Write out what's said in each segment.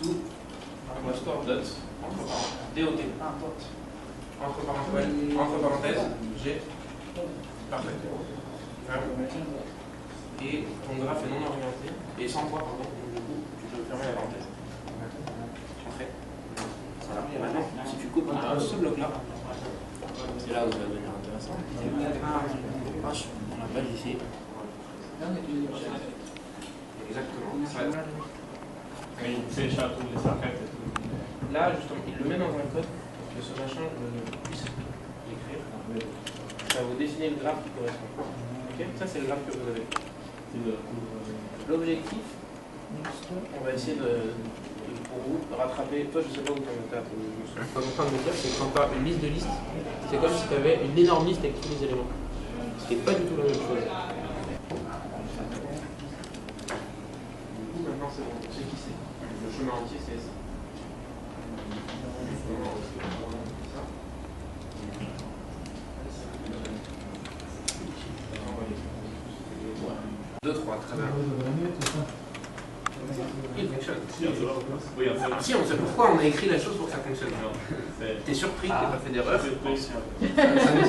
On va store dot, DOT. Entre parenthèses, G. Parfait. Et ton graphe est non orienté, et sans poids, pardon, du coup, tu peux fermer la parenthèse. Entrée. Voilà. Et maintenant, si tu coupes ce bloc-là, c'est là où ça va devenir intéressant. On appelle ici. Exactement. Mais il télécharge tous les arcades et tout. Là, justement, il le met dans un code pour que ce machin puisse l'écrire. Ça va vous dessiner le graphe qui correspond. Ok, ça, c'est le graphe que vous avez. L'objectif, on va essayer pour vous rattraper. Toi, je sais pas où tu en es. Ce qu'on est en train de me dire, c'est que quand tu as une liste de listes, c'est comme si tu avais une énorme liste avec tous les éléments. Ce qui n'est pas du tout la même chose. Maintenant, c'est bon, c'est qui c'est. Le chemin entier, c'est ça. Deux, trois, très bien. Il fonctionne. Si, on sait pourquoi on a écrit la chose pour que ça fonctionne. T'es surpris que t'aies pas fait d'erreur. Ça nous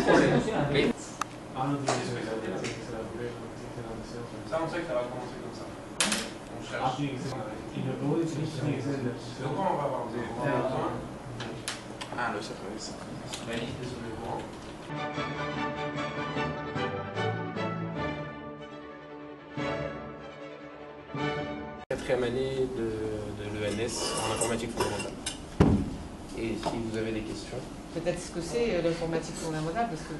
problème. Mais... Ça, on sait que ça va commencer comme ça. On cherche. De quoi on va avoir besoin? Ah, le service. La liste des sous-courants. Quatrième année de l'ENS en informatique fondamentale. Et si vous avez des questions. Peut-être ce que c'est l'informatique fondamentale, parce que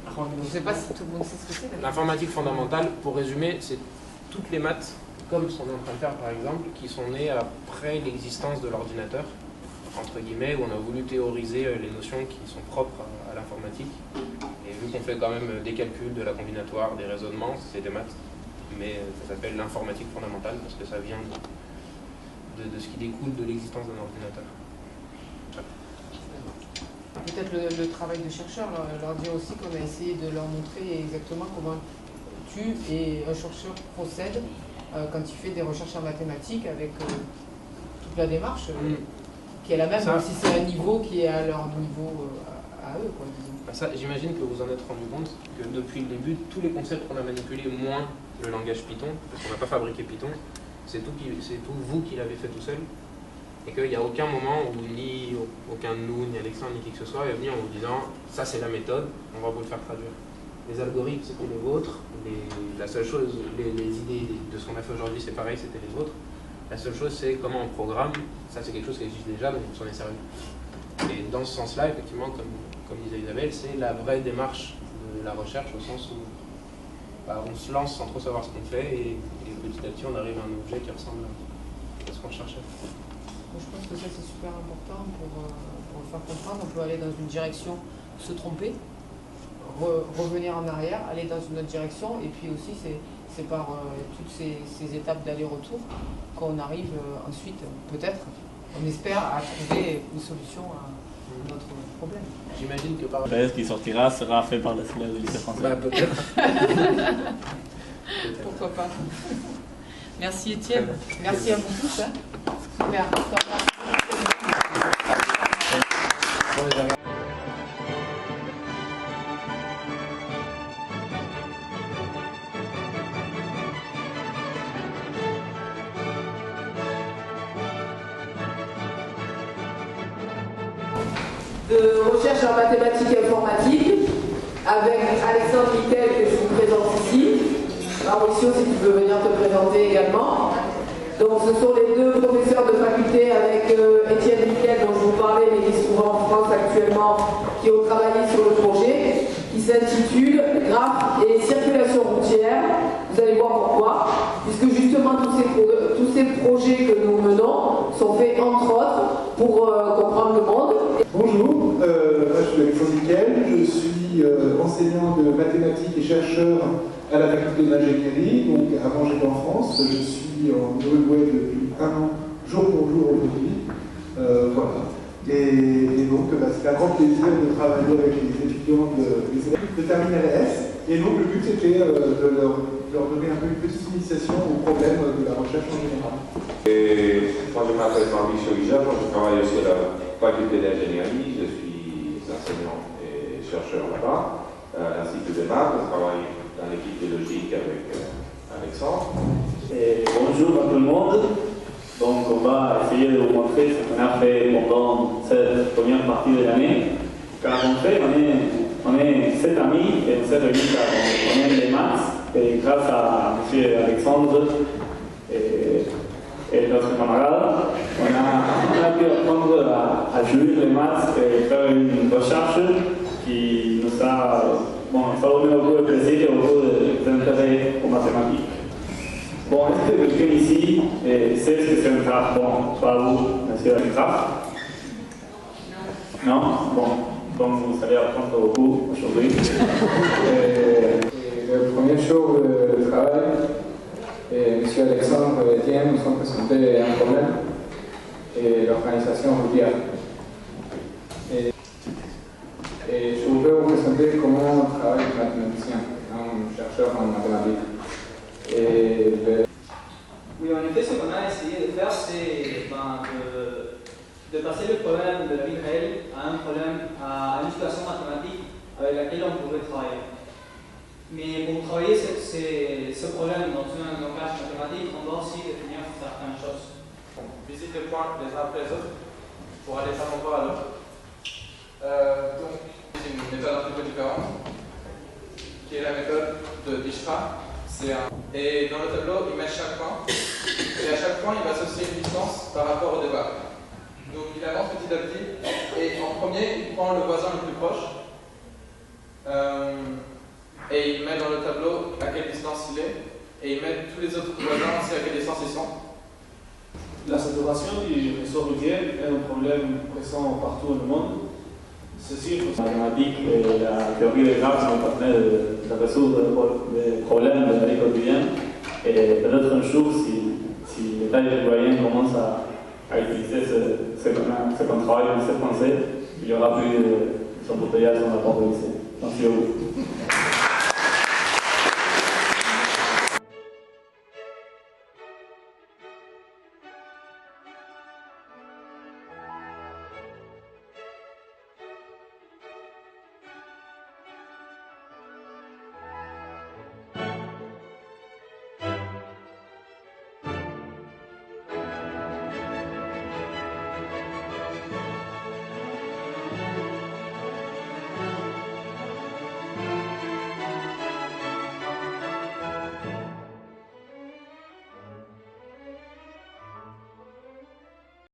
je ne sais pas si tout le monde sait ce que c'est. L'informatique fondamentale, pour résumer, c'est toutes les maths, comme ce qu'on est en train de faire par exemple, qui sont nées après l'existence de l'ordinateur, entre guillemets, où on a voulu théoriser les notions qui sont propres à l'informatique. Et vu qu'on fait quand même des calculs, de la combinatoire, des raisonnements, c'est des maths. Mais ça s'appelle l'informatique fondamentale parce que ça vient de ce qui découle de l'existence d'un ordinateur. Peut-être le travail de chercheur leur dire aussi qu'on a essayé de leur montrer exactement comment tu et un chercheur procède quand il fait des recherches en mathématiques avec toute la démarche qui est la même, même si c'est un niveau qui est à leur niveau à eux, quoi, disons. Ça, j'imagine que vous en êtes rendu compte que depuis le début, tous les concepts qu'on a manipulés, moins le langage Python, parce qu'on n'a pas fabriqué Python, c'est tout vous qui l'avez fait tout seul, et qu'il n'y a aucun moment où ni aucun de nous, ni Alexandre, ni qui que ce soit est venu en vous disant « ça c'est la méthode, on va vous le faire traduire ». Les algorithmes, c'était les vôtres, la seule chose, les idées de ce qu'on a fait aujourd'hui, c'est pareil, c'était les vôtres. La seule chose, c'est comment on programme, ça c'est quelque chose qui existe déjà, donc on s'en est servi. Et dans ce sens-là, effectivement, comme disait Isabelle, c'est la vraie démarche de la recherche, au sens où on se lance sans trop savoir ce qu'on fait, et petit à petit on arrive à un objet qui ressemble à ce qu'on cherchait. Je pense que ça c'est super important pour le faire comprendre. On peut aller dans une direction, se tromper, revenir en arrière, aller dans une autre direction, et puis aussi c'est par toutes ces étapes d'aller-retour qu'on arrive ensuite, peut-être, on espère, à trouver une solution à notre problème. J'imagine que par... Le qui sortira sera fait par la célèbre de lycée français. Bah, peut-être. Pourquoi pas. Merci Étienne. Merci à vous tous. Hein. Super. De recherche en mathématiques et informatique avec Alexandre Miquel que je vous présente ici. Mauricio, si tu veux venir te présenter également. Donc ce sont les deux professeurs de faculté avec Étienne Miquel dont je vous parlais mais qui se trouve en France actuellement, qui ont travaillé sur le projet qui s'intitule Graphes et circulation routière. Vous allez voir pourquoi, puisque justement tous ces projets que nous menons sont faits entre autres pour comprendre le monde. Bonjour, je suis Alexandre Miquel, je suis enseignant de mathématiques et chercheur à la faculté d'ingénierie. Donc avant j'étais en France, je suis en Uruguay depuis 1 an, jour pour jour aujourd'hui. Voilà. Et donc c'est un grand plaisir de travailler avec les étudiants de terminale S. Et donc le but c'était de leur leur donner un peu une petite initiation aux problèmes de la recherche en général. Moi, je m'appelle Mauricio Guillard, je travaille aussi à la faculté d'ingénierie, je suis enseignant et chercheur là-bas, à l'Institut de Maths, je travaille dans l'équipe de logique avec Alexandre. Bonjour à tout le monde. Donc on va essayer de vous montrer ce qu'on a fait pendant cette première partie de l'année. Car en fait, on est 7 amis et on s'est réunis car on aime les maths. Et grâce à M. Alexandre et notre camarade, on a pu apprendre à jouer les maths et faire une recherche qui nous a donné beaucoup de plaisir et beaucoup d'intérêt aux mathématiques. Bon, est-ce que quelqu'un ici sait ce que c'est un graphe? Bon, pas vous, monsieur un graphe? Non? Bon, donc vous allez apprendre beaucoup aujourd'hui. Le premier jour de travail, M. Alexandre et Étienne nous ont présenté un problème et l'organisation routière. Et je voudrais vous présenter comment on travaille un mathématicien, un chercheur en mathématiques. Oui, en effet, ce qu'on a essayé de faire, c'est de passer le problème de la vie réelle à une situation mathématique avec laquelle on pourrait travailler. Mais pour travailler ce problème dans un langage mathématique, on doit aussi définir certaines choses. On visite les points les uns après les autres pour aller d'un endroit à l'autre. Donc, c'est une méthode un petit peu différente, qui est la méthode de Dijkstra. Et dans le tableau, il met chaque point, et à chaque point, il va associer une distance par rapport au départ. Donc il avance petit à petit, et en premier, il prend le voisin le plus proche, et il met dans le tableau à quelle distance il est, et il met tous les autres voisins aussi à quelle distance ils sont. La saturation du réseau routier est un problème présent partout dans le monde. Ceci, les mathématiques et la théorie des graphes sont permet de résoudre les problèmes de la vie quotidienne. Et peut-être un jour, si l'État uruguayen commence à utiliser ce qu'on travaille dans cette pensée, il y aura plus d'embouteillages dans la porte de lycée. Merci à vous.